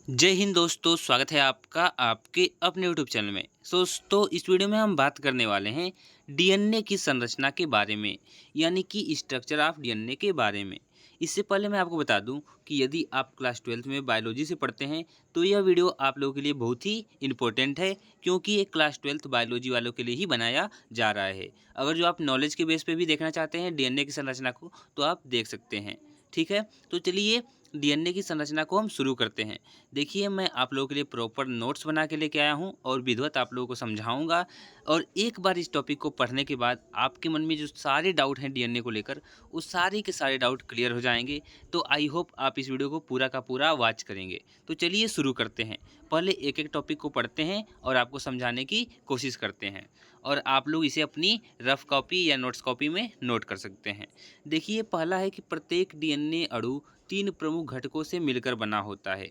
जय हिंद दोस्तों, स्वागत है आपका आपके अपने यूट्यूब चैनल में। दोस्तों, इस वीडियो में हम बात करने वाले हैं डीएनए की संरचना के बारे में, यानी कि स्ट्रक्चर ऑफ डीएनए के बारे में। इससे पहले मैं आपको बता दूं कि यदि आप क्लास 12th में बायोलॉजी से पढ़ते हैं तो यह वीडियो आप लोगों के लिए बहुत ही इम्पोर्टेंट है, क्योंकि ये क्लास 12th बायोलॉजी वालों के लिए ही बनाया जा रहा है। अगर जो आप नॉलेज के बेस पे भी देखना चाहते हैं डीएनए की संरचना को, तो आप देख सकते हैं। ठीक है, तो चलिए डीएनए की संरचना को हम शुरू करते हैं। देखिए, मैं आप लोगों के लिए प्रॉपर नोट्स बना के लेके आया हूँ और विधिवत आप लोगों को समझाऊंगा। और एक बार इस टॉपिक को पढ़ने के बाद आपके मन में जो सारे डाउट हैं डीएनए को लेकर, वो सारे के सारे डाउट क्लियर हो जाएंगे। तो आई होप आप इस वीडियो को पूरा का पूरा वॉच करेंगे। तो चलिए शुरू करते हैं। पहले एक एक टॉपिक को पढ़ते हैं और आपको समझाने की कोशिश करते हैं, और आप लोग इसे अपनी रफ कॉपी या नोट्स कॉपी में नोट कर सकते हैं। देखिए, पहला है कि प्रत्येक डीएनए अणु 3 प्रमुख घटकों से मिलकर बना होता है।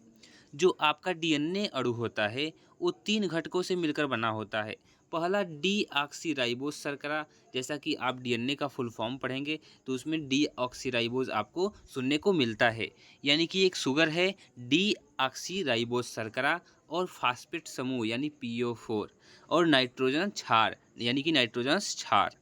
जो आपका डीएनए अणु होता है वो 3 घटकों से मिलकर बना होता है। पहला डीऑक्सीराइबोज शर्करा, जैसा कि आप डीएनए का फुल फॉर्म पढ़ेंगे तो उसमें डीऑक्सीराइबोज आपको सुनने को मिलता है, यानी कि एक शुगर है डीऑक्सीराइबोज शर्करा, और फास्फेट समूह यानी PO4, और नाइट्रोजन क्षार यानी कि नाइट्रोजन क्षार।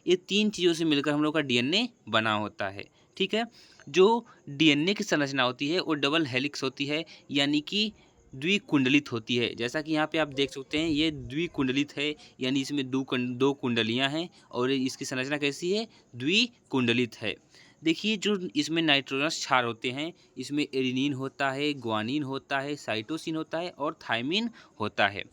ये 3 चीज़ों से मिलकर हम लोग का डीएनए बना होता है। ठीक है, जो डीएनए की संरचना होती है वो डबल हेलिक्स होती है, यानी कि द्विकुंडलित होती है। जैसा कि यहाँ पे आप देख सकते हैं ये द्विकुंडलित है, यानी इसमें दो कुंडलियाँ हैं और इसकी संरचना कैसी है, द्विकुंडलित है। देखिए, जो इसमें नाइट्रोजन क्षार होते हैं, इसमें एडेनिन होता है, ग्वानिन होता है, साइटोसिन होता है और थायमिन होता है।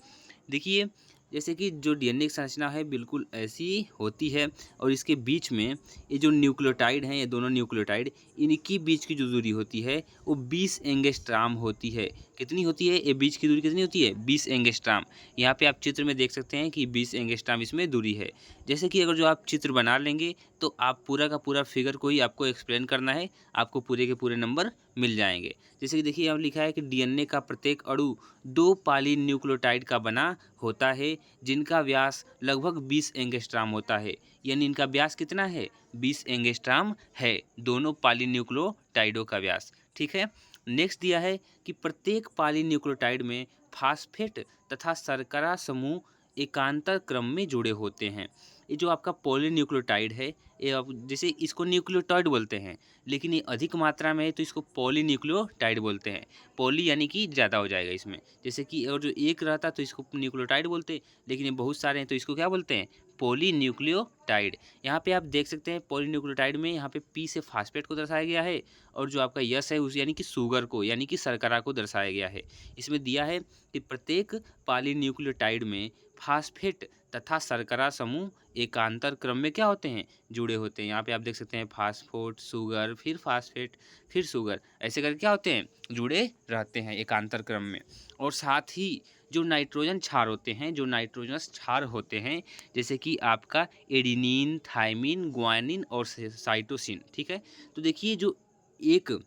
देखिए, जैसे कि जो डीएनए की संरचना है बिल्कुल ऐसी होती है, और इसके बीच में ये जो न्यूक्लियोटाइड हैं, ये दोनों न्यूक्लियोटाइड, इनकी बीच की जो दूरी होती है वो 20 एंगस्ट्राम होती है। कितनी होती है ये बीच की दूरी, कितनी होती है, 20 एंगस्ट्राम। यहाँ पे आप चित्र में देख सकते हैं कि 20 एंगस्ट्राम इसमें दूरी है। जैसे कि अगर जो आप चित्र बना लेंगे तो आप पूरा का पूरा फिगर को ही आपको एक्सप्लेन करना है, आपको पूरे के पूरे नंबर मिल जाएंगे। जैसे कि देखिए, यहाँ लिखा है कि डीएनए का प्रत्येक अणु 2 पॉलीन्यूक्लियोटाइड का बना होता है, जिनका व्यास लगभग 20 एंगस्ट्राम होता है। यानी इनका व्यास कितना है, 20 एंगस्ट्राम है, दोनों पॉलीन्यूक्लियोटाइडों का व्यास। ठीक है, नेक्स्ट दिया है कि प्रत्येक पॉलीन्यूक्लियोटाइड में फास्फेट तथा शर्करा समूह एकांतर क्रम में जुड़े होते हैं। ये जो आपका पॉलीन्यूक्लियोटाइड है, ये अब जैसे इसको न्यूक्लियोटाइड बोलते हैं, लेकिन ये अधिक मात्रा में है तो इसको पॉलीन्यूक्लियोटाइड बोलते हैं। पॉली यानी कि ज़्यादा हो जाएगा इसमें। जैसे कि और जो एक रहता तो इसको न्यूक्लियोटाइड बोलते हैं, लेकिन ये बहुत सारे हैं तो इसको क्या बोलते हैं, पॉलीन्यूक्लियोटाइड। यहाँ पे आप देख सकते हैं पॉलीन्यूक्लियोटाइड में यहाँ पे पी से फास्फेट को दर्शाया गया है, और जो आपका यस है उस यानी कि शुगर को यानी कि शर्करा को दर्शाया गया है। इसमें दिया है कि प्रत्येक पॉलीन्यूक्लियोटाइड में फास्फेट तथा शर्करा समूह एकांतर क्रम में क्या होते हैं, जुड़े होते हैं। यहाँ पे आप देख सकते हैं फास्फोट, शुगर, फिर फास्फेट, फिर शुगर, ऐसे करके क्या होते हैं, जुड़े रहते हैं एकांतर क्रम में। और साथ ही जो नाइट्रोजन क्षार होते हैं, जो नाइट्रोजन क्षार होते हैं, जैसे कि आपका एडेनिन, थायमिन, ग्वानिन और साइटोसिन। ठीक है, तो देखिए जो एक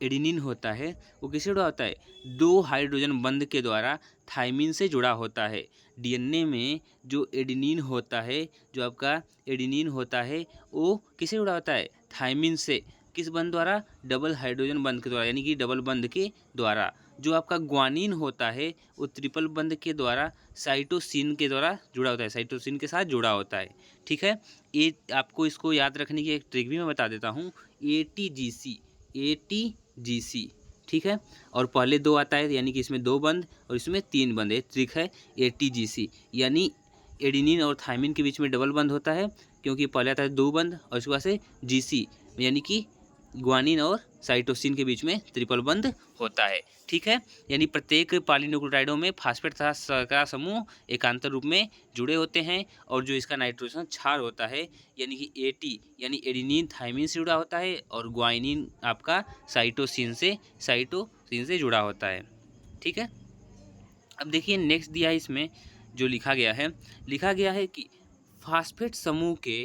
एडेनिन होता है वो किससे जुड़ा होता है, 2 हाइड्रोजन बंध के द्वारा थायमिन से जुड़ा होता है। डीएनए में जो एडेनिन होता है, जो आपका एडेनिन होता है वो किससे जुड़ा होता है, थायमिन से। किस बंध द्वारा, डबल हाइड्रोजन बंध के द्वारा, यानी कि डबल बंध के द्वारा। जो आपका ग्वानिन होता है वो ट्रिपल बंध के द्वारा साइटोसिन के द्वारा जुड़ा होता है, साइटोसिन के साथ जुड़ा होता है। ठीक है, ये आपको इसको याद रखने की एक ट्रिक भी मैं बता देता हूँ, ATGC, ATGC। ठीक है, और पहले 2 आता है यानी कि इसमें 2 बंद और इसमें 3 बंद है, ट्रिक है ATGC, यानी एडेनिन और थायमिन के बीच में डबल बंद होता है, क्योंकि पहले आता है 2 बंद और उसके बाद से GC, यानी कि ग्वानिन और साइटोसिन के बीच में ट्रिपल बंद होता है। ठीक है, यानी प्रत्येक पॉलीन्यूक्लियोटाइडों में फास्फेट तथा शर्करा समूह एकांतर रूप में जुड़े होते हैं, और जो इसका नाइट्रोजन क्षार होता है यानी कि AT यानी एडेनिन थायमिन से जुड़ा होता है, और ग्वानिन आपका साइटोसिन से जुड़ा होता है। ठीक है, अब देखिए नेक्स्ट दिया है इसमें जो लिखा गया है कि फास्फेट समूह के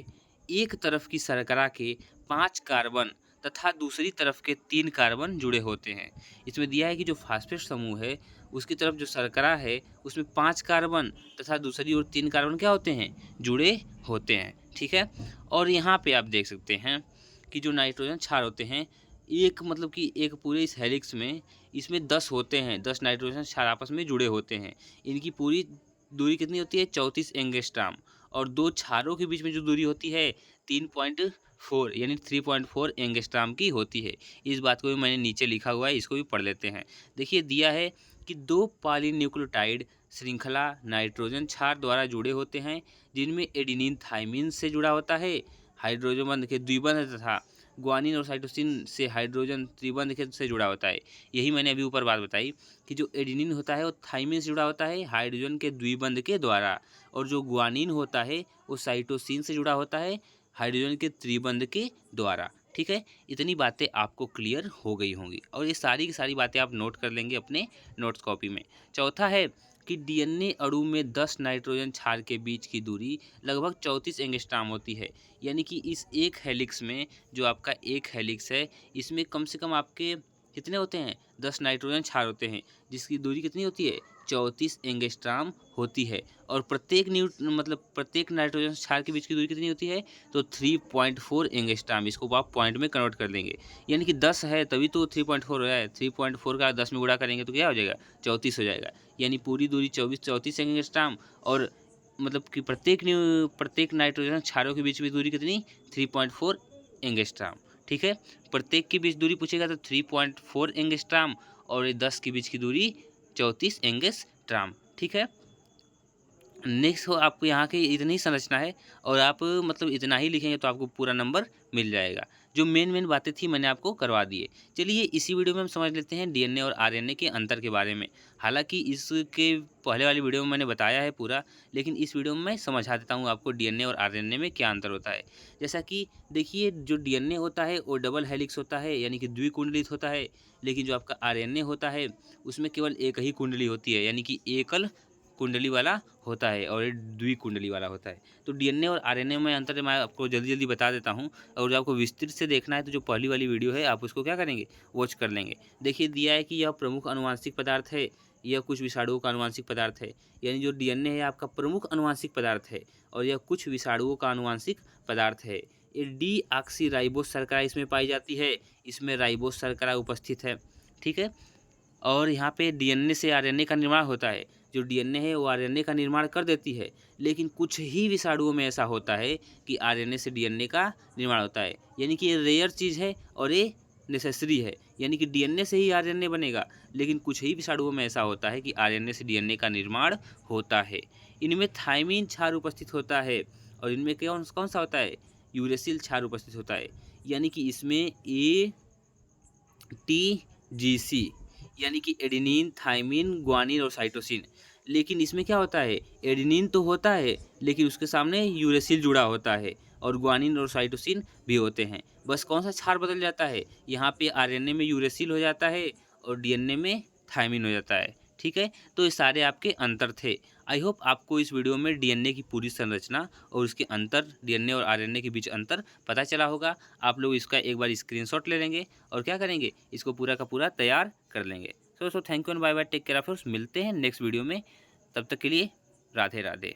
एक तरफ की शर्करा के 5 कार्बन तथा दूसरी तरफ के 3 कार्बन जुड़े होते हैं। इसमें दिया है कि जो फास्फेट समूह है उसकी तरफ जो शर्करा है उसमें 5 कार्बन तथा दूसरी ओर 3 कार्बन क्या होते हैं, जुड़े होते हैं। ठीक है, और यहाँ पे आप देख सकते हैं कि जो नाइट्रोजन क्षार होते हैं, एक मतलब कि एक पूरे इस हेलिक्स में इसमें 10 होते हैं, 10 नाइट्रोजन क्षार आपस में जुड़े होते हैं। इनकी पूरी दूरी कितनी होती है? 34 एंगस्ट्रॉम। और 2 क्षारों के बीच में जो दूरी होती है 3.4 यानी 3.4 एंगस्ट्रॉम की होती है। इस बात को भी मैंने नीचे लिखा हुआ है, इसको भी पढ़ लेते हैं। देखिए दिया है कि 2 पॉलीन्यूक्लियोटाइड श्रृंखला नाइट्रोजन क्षार द्वारा जुड़े होते हैं, जिनमें एडेनिन थाइमिन से जुड़ा होता है हाइड्रोजन बंध के द्विबंध तथा ग्वानिन और साइटोसिन से हाइड्रोजन त्रिबंध के से जुड़ा होता है। यही मैंने अभी ऊपर बात बताई कि जो एडेनिन होता है वो थाइमिन से जुड़ा होता है हाइड्रोजन के द्विबंध के द्वारा, और जो ग्वानिन होता है वो साइटोसिन से जुड़ा होता है हाइड्रोजन के त्रिबंध के द्वारा। ठीक है, इतनी बातें आपको क्लियर हो गई होंगी और ये सारी की सारी बातें आप नोट कर लेंगे अपने नोट्स कॉपी में। चौथा है कि डीएनए अणु में 10 नाइट्रोजन क्षार के बीच की दूरी लगभग 34 एंगस्ट्रॉम होती है। यानी कि इस एक हेलिक्स में, जो आपका एक हेलिक्स है, इसमें कम से कम आपके कितने होते हैं? 10 नाइट्रोजन क्षार होते हैं, जिसकी दूरी कितनी होती है? 34 एंगस्ट्रॉम होती है। और प्रत्येक नाइट्रोजन क्षार के बीच की दूरी कितनी होती है? तो 3.4 एंगस्ट्रॉम। इसको आप पॉइंट में कन्वर्ट कर देंगे, यानी कि 10 है तभी तो 3.4 हो रहा है। 3.4 का 10 में गुणा करेंगे तो क्या हो जाएगा? 34 हो जाएगा। यानी पूरी दूरी 34 एंगस्ट्रॉम। और कि प्रत्येक नाइट्रोजन क्षारों के बीच में दूरी कितनी? 3.4 एंगस्ट्रॉम। ठीक है, प्रत्येक के बीच दूरी पूछेगा तो 3.4 एंगस्ट्रॉम, और ये 10 के बीच की दूरी 34 एंगस्ट्रॉम। ठीक है, नेक्स्ट हो आपको यहाँ की इतनी संरचना है, और आप इतना ही लिखेंगे तो आपको पूरा नंबर मिल जाएगा। जो मेन बातें थी मैंने आपको करवा दी है। चलिए इसी वीडियो में हम समझ लेते हैं डीएनए और आरएनए के अंतर के बारे में। हालांकि इसके पहले वाली वीडियो में मैंने बताया है पूरा, लेकिन इस वीडियो में मैं समझा देता हूँ आपको डीएनए और आरएनए में क्या अंतर होता है। जैसा कि देखिए, जो डीएनए होता है वो डबल हेलिक्स होता है, यानी कि द्विकुंडलित होता है। लेकिन जो आपका आरएनए होता है उसमें केवल एक ही कुंडली होती है, यानी कि एकल कुंडली वाला होता है, और ये द्विकुंडली वाला होता है। तो डीएनए और आरएनए में अंतर मैं आपको जल्दी जल्दी बता देता हूँ, और जब आपको विस्तृत से देखना है तो जो पहली वाली वीडियो है आप उसको क्या करेंगे? वॉच कर लेंगे। देखिए दिया है कि यह प्रमुख अनुवांशिक पदार्थ है, यह कुछ विषाणुओं का अनुवांशिक पदार्थ है। यानी जो डीएनए है आपका प्रमुख अनुवांशिक पदार्थ है, और यह कुछ विषाणुओं का अनुवांशिक पदार्थ है। ये डीऑक्सी राइबोस शर्करा इसमें पाई जाती है, इसमें राइबोस शर्करा उपस्थित है। ठीक है, और यहाँ पे डीएनए से आरएनए का निर्माण होता है। जो डीएनए है वो आरएनए का निर्माण कर देती है, लेकिन कुछ ही विषाणुओं में ऐसा होता है कि आरएनए से डीएनए का निर्माण होता है। यानी कि ये रेयर चीज़ है और ये नेसेसरी है। यानी कि डीएनए से ही आरएनए बनेगा, लेकिन कुछ ही विषाणुओं में ऐसा होता है कि आरएनए से डीएनए का निर्माण होता है। इनमें थाइमिन क्षार उपस्थित होता है, और इनमें कौन कौन सा होता है? यूरेसिल क्षार उपस्थित होता है। यानी कि इसमें ATGC, यानी कि एडेनिन, थाइमिन, ग्वानिन और साइटोसिन। लेकिन इसमें क्या होता है? एडेनिन तो होता है, लेकिन उसके सामने यूरेसिल जुड़ा होता है, और ग्वानिन और साइटोसिन भी होते हैं। बस कौन सा क्षार बदल जाता है? यहाँ पे आरएनए में यूरेसिल हो जाता है और डीएनए में थाइमिन हो जाता है। ठीक है, तो ये सारे आपके अंतर थे। आई होप आपको इस वीडियो में डीएनए की पूरी संरचना और उसके अंतर, डीएनए और आरएनए के बीच अंतर पता चला होगा। आप लोग इसका एक बार स्क्रीनशॉट ले लेंगे और क्या करेंगे? इसको पूरा का पूरा तैयार कर लेंगे। So thank you and bye bye, take care of your. मिलते हैं नेक्स्ट वीडियो में, तब तक के लिए राधे राधे।